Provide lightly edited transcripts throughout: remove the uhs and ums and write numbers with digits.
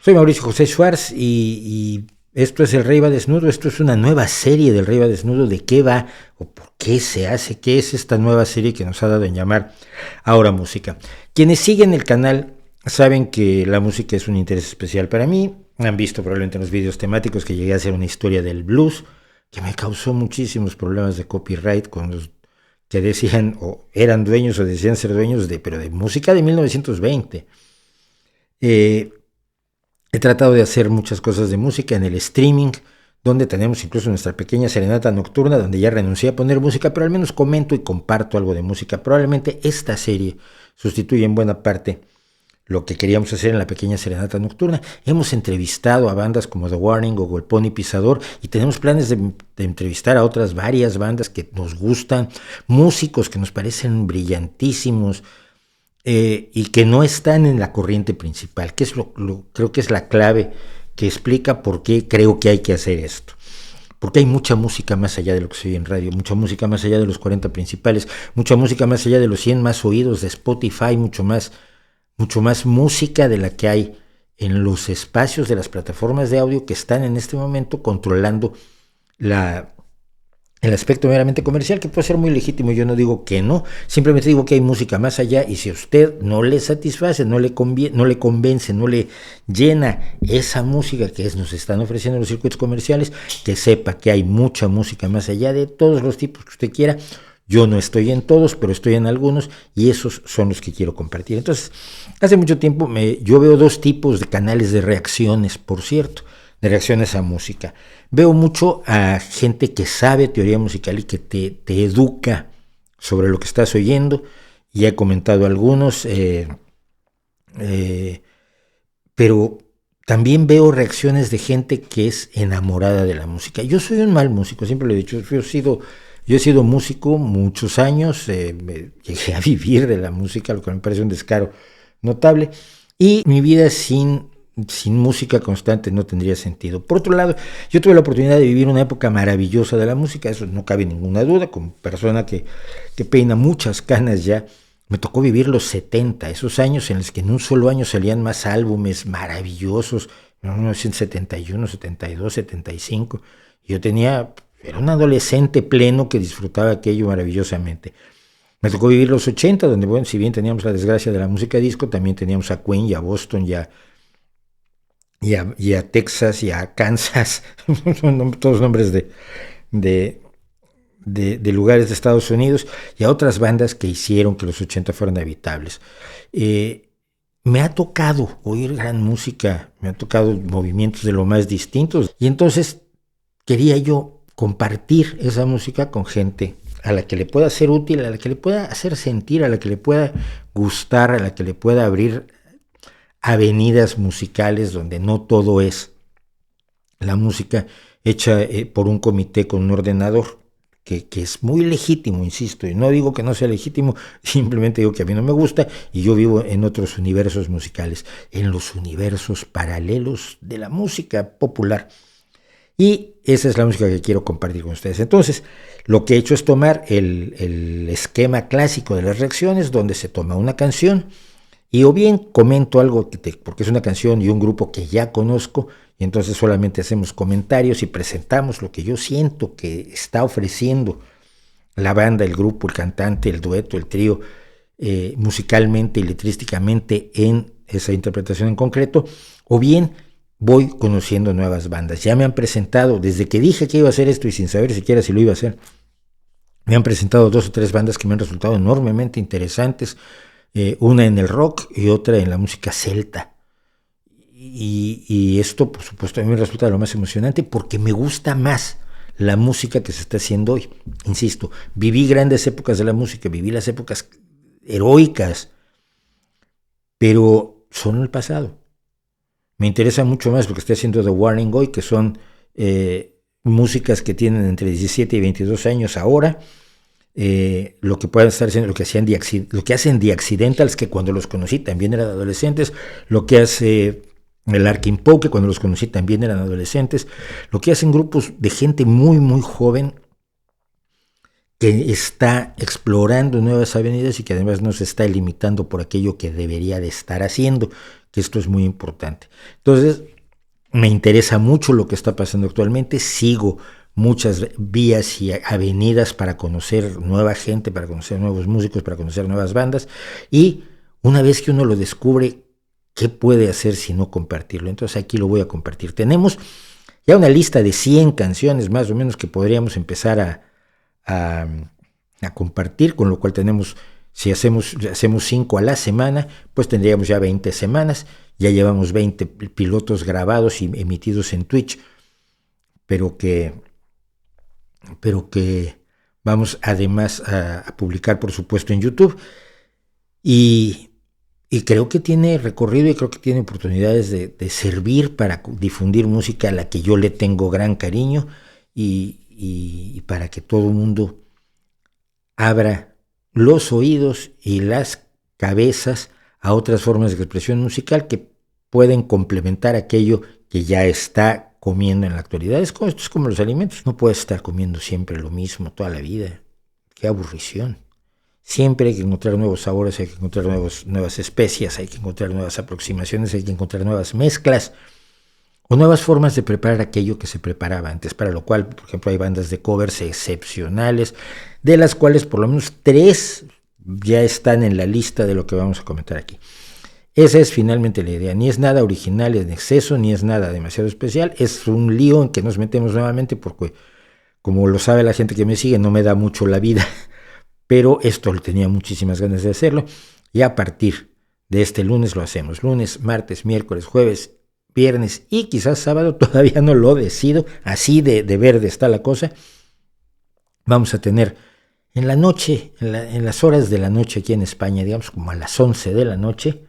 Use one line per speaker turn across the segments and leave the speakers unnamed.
Soy Mauricio José Schwartz y esto es El Rey va Desnudo. Esto es una nueva serie del Rey va Desnudo. ¿De qué va o por qué se hace? ¿Qué es esta nueva serie que nos ha dado en llamar Ahora Música? Quienes siguen el canal saben que la música es un interés especial para mí. Han visto probablemente en los videos temáticos que llegué a hacer una historia del blues que me causó muchísimos problemas de copyright con los que decían o eran dueños o decían ser dueños pero de música de 1920. He tratado de hacer muchas cosas de música en el streaming, donde tenemos incluso nuestra pequeña serenata nocturna, donde ya renuncié a poner música, pero al menos comento y comparto algo de música. Probablemente esta serie sustituye en buena parte lo que queríamos hacer en la pequeña serenata nocturna. Hemos entrevistado a bandas como The Warning o El Pony Pisador y tenemos planes de entrevistar a otras varias bandas que nos gustan, músicos que nos parecen brillantísimos, y que no están en la corriente principal, que es creo que es la clave que explica por qué creo que hay que hacer esto. Porque hay mucha música más allá de lo que se oye en radio, mucha música más allá de los 40 principales, mucha música más allá de los 100 más oídos de Spotify, mucho más música de la que hay en los espacios de las plataformas de audio que están en este momento controlando el aspecto meramente comercial, que puede ser muy legítimo. Yo no digo que no, simplemente digo que hay música más allá, y si a usted no le satisface, no le convence, no le llena esa música que nos están ofreciendo los circuitos comerciales, que sepa que hay mucha música más allá de todos los tipos que usted quiera. Yo no estoy en todos, pero estoy en algunos, y esos son los que quiero compartir. Entonces, hace mucho tiempo yo veo dos tipos de canales de reacciones, por cierto, de reacciones a música. Veo mucho a gente que sabe teoría musical y que te educa sobre lo que estás oyendo. Ya he comentado algunos, pero también veo reacciones de gente que es enamorada de la música. Yo soy un mal músico, siempre lo he dicho. Yo he sido músico muchos años, llegué a vivir de la música, lo que me parece un descaro notable, y mi vida sin música constante no tendría sentido. Por otro lado, yo tuve la oportunidad de vivir una época maravillosa de la música, eso no cabe ninguna duda. Como persona que peina muchas canas ya, me tocó vivir los 70, esos años en los que en un solo año salían más álbumes maravillosos, en 1971, 72, 75. Yo era un adolescente pleno que disfrutaba aquello maravillosamente. Me tocó vivir los 80, donde, bueno, si bien teníamos la desgracia de la música disco, también teníamos a Queen y a Boston y a Texas y a Kansas, son todos nombres de lugares de Estados Unidos, y a otras bandas que hicieron que los 80 fueran habitables. Me ha tocado oír gran música, me ha tocado movimientos de lo más distintos, y entonces quería yo compartir esa música con gente a la que le pueda ser útil, a la que le pueda hacer sentir, a la que le pueda gustar, a la que le pueda abrir avenidas musicales donde no todo es la música hecha por un comité con un ordenador, que es muy legítimo, insisto, y no digo que no sea legítimo, simplemente digo que a mí no me gusta, y yo vivo en otros universos musicales, en los universos paralelos de la música popular, y esa es la música que quiero compartir con ustedes. Entonces, lo que he hecho es tomar el esquema clásico de las reacciones, donde se toma una canción, y o bien comento algo porque es una canción y un grupo que ya conozco, y entonces solamente hacemos comentarios y presentamos lo que yo siento que está ofreciendo la banda, el grupo, el cantante, el dueto, el trío, musicalmente y letrísticamente en esa interpretación en concreto, o bien voy conociendo nuevas bandas. Ya me han presentado, desde que dije que iba a hacer esto y sin saber siquiera si lo iba a hacer, me han presentado 2 o 3 bandas que me han resultado enormemente interesantes, una en el rock y otra en la música celta. Y esto, por supuesto, a mí me resulta lo más emocionante porque me gusta más la música que se está haciendo hoy. Insisto, viví grandes épocas de la música, viví las épocas heroicas, pero son el pasado. Me interesa mucho más lo que estoy haciendo The Warning hoy, que son músicas que tienen entre 17 y 22 años ahora, lo que puedan estar haciendo, lo que hacen The Accidentals, que cuando los conocí también eran adolescentes, lo que hace el Arkin Poe, que cuando los conocí también eran adolescentes, lo que hacen grupos de gente muy muy joven que está explorando nuevas avenidas y que además no se está limitando por aquello que debería de estar haciendo, que esto es muy importante. Entonces, me interesa mucho lo que está pasando actualmente, sigo muchas vías y avenidas para conocer nueva gente, para conocer nuevos músicos, para conocer nuevas bandas, y una vez que uno lo descubre, ¿qué puede hacer si no compartirlo? Entonces aquí lo voy a compartir. Tenemos ya una lista de 100 canciones más o menos que podríamos empezar a compartir, con lo cual tenemos, si hacemos 5 a la semana, pues tendríamos ya 20 semanas, ya llevamos 20 pilotos grabados y emitidos en Twitch, pero que vamos además a publicar, por supuesto, en YouTube, y creo que tiene recorrido y creo que tiene oportunidades de servir para difundir música a la que yo le tengo gran cariño, y para que todo el mundo abra los oídos y las cabezas a otras formas de expresión musical que pueden complementar aquello que ya está comiendo en la actualidad. Esto es como los alimentos, no puedes estar comiendo siempre lo mismo toda la vida, qué aburrición. Siempre hay que encontrar nuevos sabores, hay que encontrar nuevas especias, hay que encontrar nuevas aproximaciones, hay que encontrar nuevas mezclas o nuevas formas de preparar aquello que se preparaba antes, para lo cual, por ejemplo, hay bandas de covers excepcionales, de las cuales por lo menos 3 ya están en la lista de lo que vamos a comentar aquí. Esa es finalmente la idea, ni es nada original en exceso, ni es nada demasiado especial, es un lío en que nos metemos nuevamente porque, como lo sabe la gente que me sigue, no me da mucho la vida, pero esto tenía muchísimas ganas de hacerlo, y a partir de este lunes lo hacemos, lunes, martes, miércoles, jueves, viernes y quizás sábado, todavía no lo decido, así de verde está la cosa. Vamos a tener en la noche, en las horas de la noche aquí en España, digamos como a las 11 de la noche,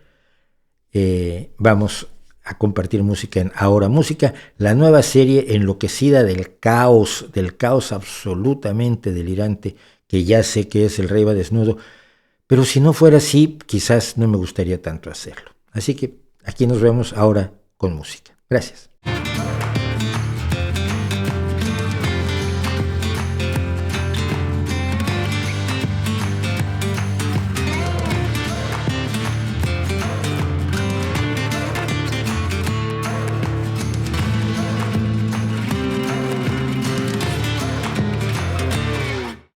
vamos a compartir música en Ahora Música, la nueva serie enloquecida del caos absolutamente delirante, que ya sé que es El Rey va desnudo, pero si no fuera así, quizás no me gustaría tanto hacerlo. Así que aquí nos vemos ahora con música. Gracias.